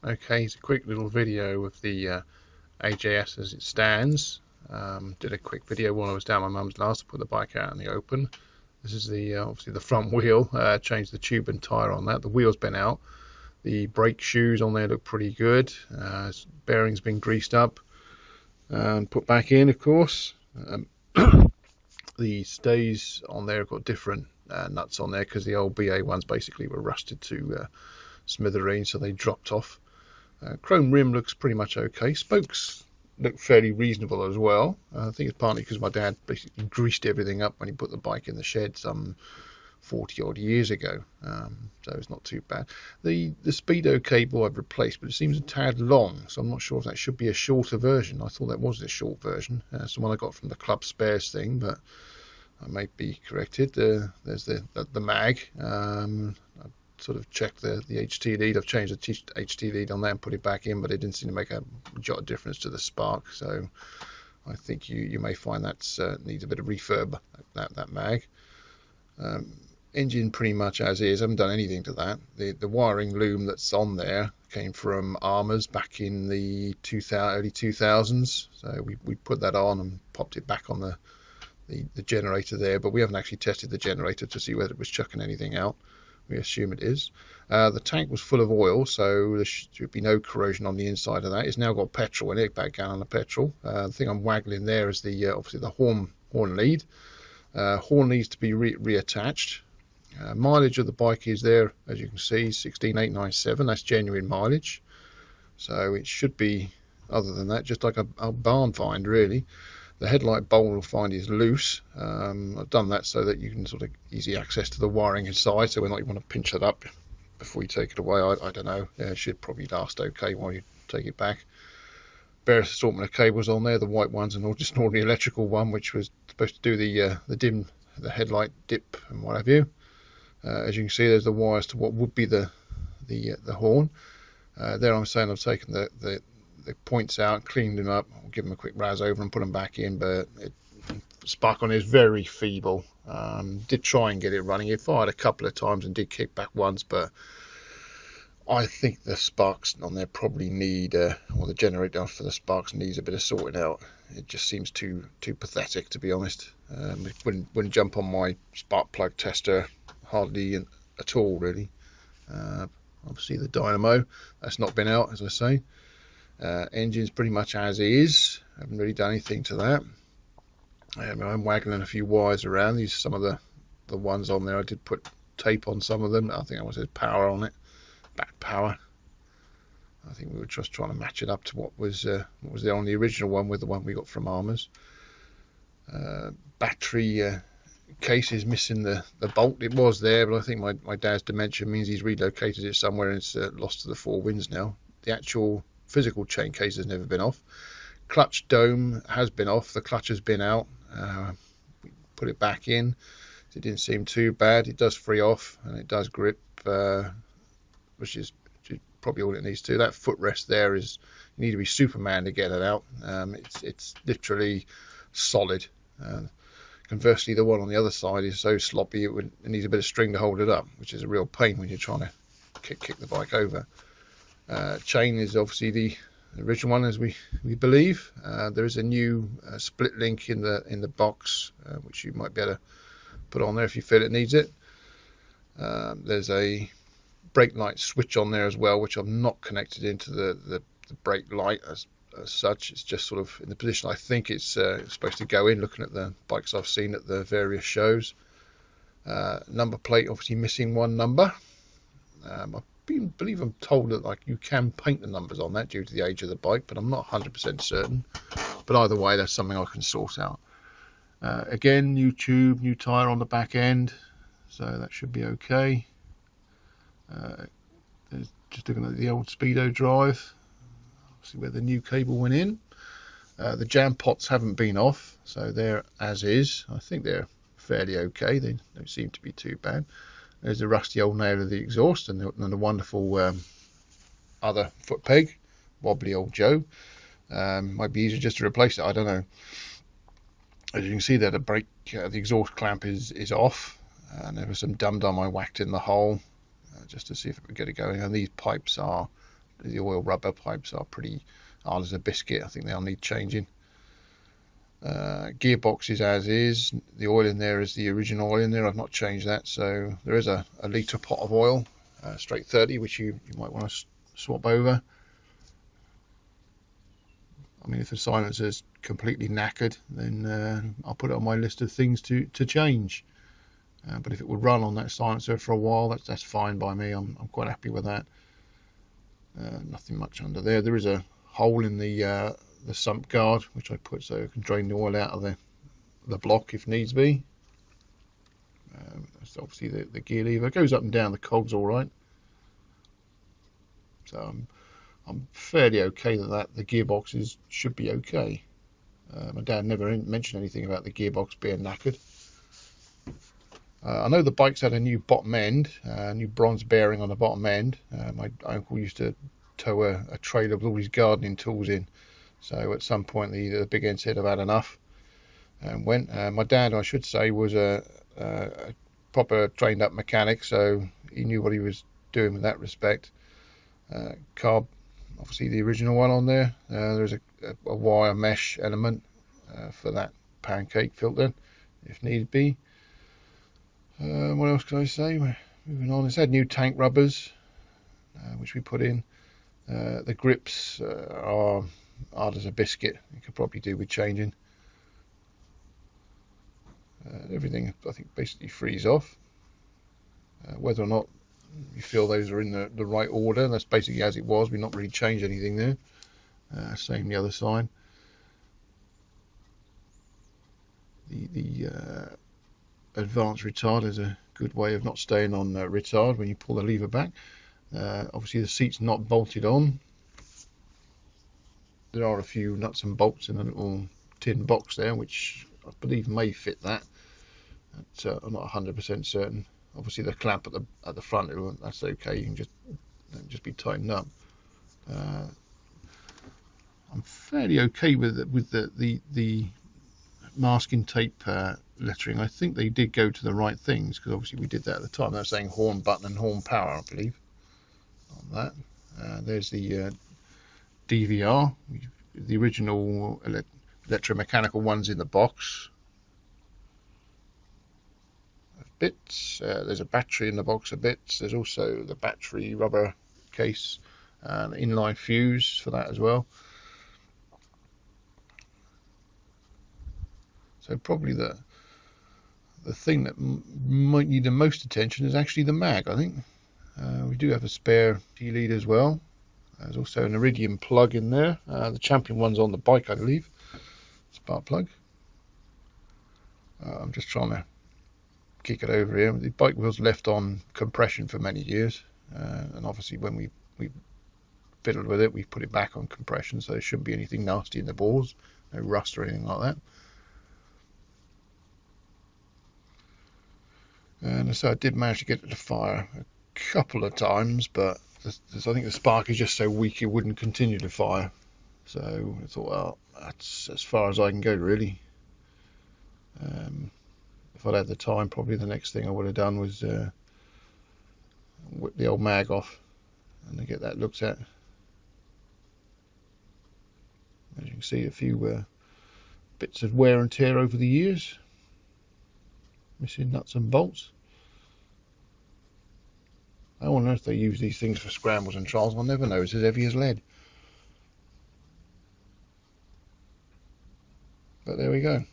Okay, it's a quick little video of the AJS as it stands. Did a quick video while I was down my mum's last to put the bike out in the open. This is the obviously the front wheel. Changed the tube and tyre on that. The wheel's been out. The brake shoes on there look pretty good. Bearings been greased up and put back in, of course. The stays on there have got different nuts on there because the old BA ones basically were rusted to smithereens, so they dropped off. Chrome rim looks pretty much okay. Spokes look fairly reasonable as well. I think it's partly because my dad basically greased everything up when he put the bike in the shed some 40 odd years ago, so it's not too bad. The speedo cable I've replaced, but it seems a tad long, so I'm not sure if that should be a shorter version. I thought that was the short version. It's the one I got from the club spares thing, but I may be corrected. There's the mag. I sort of checked the HT lead. I've changed the HT lead on that and put it back in, but it didn't seem to make a jot of difference to the spark, so I think you may find that needs a bit of refurb, that mag. Engine pretty much as is. I haven't done anything to that. The wiring loom that's on there came from Armour's back in the early 2000s, so we put that on and popped it back on the generator there, but we haven't actually tested the generator to see whether it was chucking anything out. We assume it is. The tank was full of oil, so there should be no corrosion on the inside of that. It's now got petrol in it, back gallon of petrol. The thing I'm waggling there is the obviously the horn lead. Horn needs to be reattached. Mileage of the bike is there, as you can see, 16,897. That's genuine mileage, so it should be, other than that, just like a barn find really. The headlight bowl find is loose. I've done that so that you can sort of easy access to the wiring inside, so when you want to pinch it up before you take it away. I don't know. Yeah, it should probably last okay while you take it back. Various assortment of cables on there, the white ones and just an ordinary electrical one, which was supposed to do the headlight dip and what have you. As you can see, there's the wires to what would be the horn. There I'm saying I've taken the points out, cleaned them up, I'll give them a quick razz over and put them back in, but spark on is very feeble. Did try and get it running. It fired a couple of times and did kick back once, but I think the sparks on there probably need, or the generator for the sparks needs a bit of sorting out. It just seems too pathetic, to be honest. It wouldn't jump on my spark plug tester hardly at all, really. Obviously the dynamo, that's not been out, as I say. Engine's pretty much as is. I haven't really done anything to that. I'm waggling a few wires around. These are some of the ones on there. I did put tape on some of them. I think I was power on it, back power. I think we were just trying to match it up to what was there on the original one with the one we got from Armour's. Battery case is missing the bolt. It was there, but I think my dad's dementia means he's relocated it somewhere and it's lost to the four winds now. The actual physical chain case has never been off. Clutch dome has been off. The clutch has been out. Put it back in. It didn't seem too bad. It does free off and it does grip, which is probably all it needs to. That footrest there is, you need to be Superman to get it out. It's literally solid. Conversely, the one on the other side is so sloppy it needs a bit of string to hold it up, which is a real pain when you're trying to kick the bike over. Chain is obviously the original one, as we believe. There is a new split link in the box, which you might be able to put on there if you feel it needs it. There's a brake light switch on there as well, which I've not connected into the brake light as such. It's just sort of in the position I think it's supposed to go in, looking at the bikes I've seen at the various shows. Number plate obviously missing one number. I believe I'm told that like you can paint the numbers on that due to the age of the bike, but I'm not 100% certain. But either way, that's something I can sort out. Again, new tube, new tyre on the back end, so that should be okay. Just looking at the old speedo drive, see where the new cable went in. The jam pots haven't been off, so they're as is. I think they're fairly okay. They don't seem to be too bad. There's the rusty old nail of the exhaust and the wonderful other foot peg, wobbly old Joe. Might be easier just to replace it, I don't know. As you can see there, the exhaust clamp is off, and there was some dum-dum I whacked in the hole just to see if it would get it going, and these pipes are the oil rubber pipes are pretty hard as a biscuit. I think they'll need changing. Gearbox is as is. The oil in there is the original oil in there. I've not changed that. So there is a litre pot of oil, straight 30, which you might want to swap over. I mean, if the silencer is completely knackered, then I'll put it on my list of things to change. But if it would run on that silencer for a while, that's fine by me. I'm quite happy with that. Nothing much under there. There is a hole in the sump guard, which I put so I can drain the oil out of the block if needs be. That's obviously the gear lever. It goes up and down the cogs all right. So I'm fairly okay that the gearboxes should be okay. My dad never mentioned anything about the gearbox being knackered. I know the bike's had a new bottom end, new bronze bearing on the bottom end. My uncle used to tow a trailer with all his gardening tools in, so at some point the big end said I've had enough and went. My dad, I should say, was a proper trained up mechanic, so he knew what he was doing with that respect. Carb, obviously the original one on there. There's a wire mesh element for that pancake filter if need be. What else can I say? We're moving on. It's had new tank rubbers, which we put in. The grips are hard as a biscuit. You could probably do with changing. Everything, I think, basically frees off. Whether or not you feel those are in the right order, that's basically as it was. We've not really changed anything there. Same the other side. The advanced retard is a good way of not staying on retard when you pull the lever back. Obviously the seat's not bolted on. There are a few nuts and bolts in a little tin box there, which I believe may fit that. I'm not 100% certain. Obviously the clamp at the front, that's okay. You can just be tightened up. I'm fairly okay with the masking tape lettering. I think they did go to the right things, because obviously we did that at the time. They were saying horn button and horn power, I believe, on that. There's the DVR, the original electromechanical ones in the box. Bits. There's a battery in the box of bits. There's also the battery rubber case and inline fuse for that as well. So probably the thing that might need the most attention is actually the mag, I think. We do have a spare T-lead as well. There's also an iridium plug in there. The Champion one's on the bike, I believe. Spark plug. I'm just trying to kick it over here. The bike was left on compression for many years, and obviously when we fiddled with it, we put it back on compression, so there shouldn't be anything nasty in the bores, no rust or anything like that. And so I did manage to get it to fire a couple of times, but I think the spark is just so weak it wouldn't continue to fire. So I thought, well, that's as far as I can go, really. If I'd had the time, probably the next thing I would have done was whip the old mag off and get that looked at. As you can see, a few bits of wear and tear over the years, missing nuts and bolts. I wonder if they use these things for scrambles and trials. I'll never know. It's as heavy as lead. But there we go.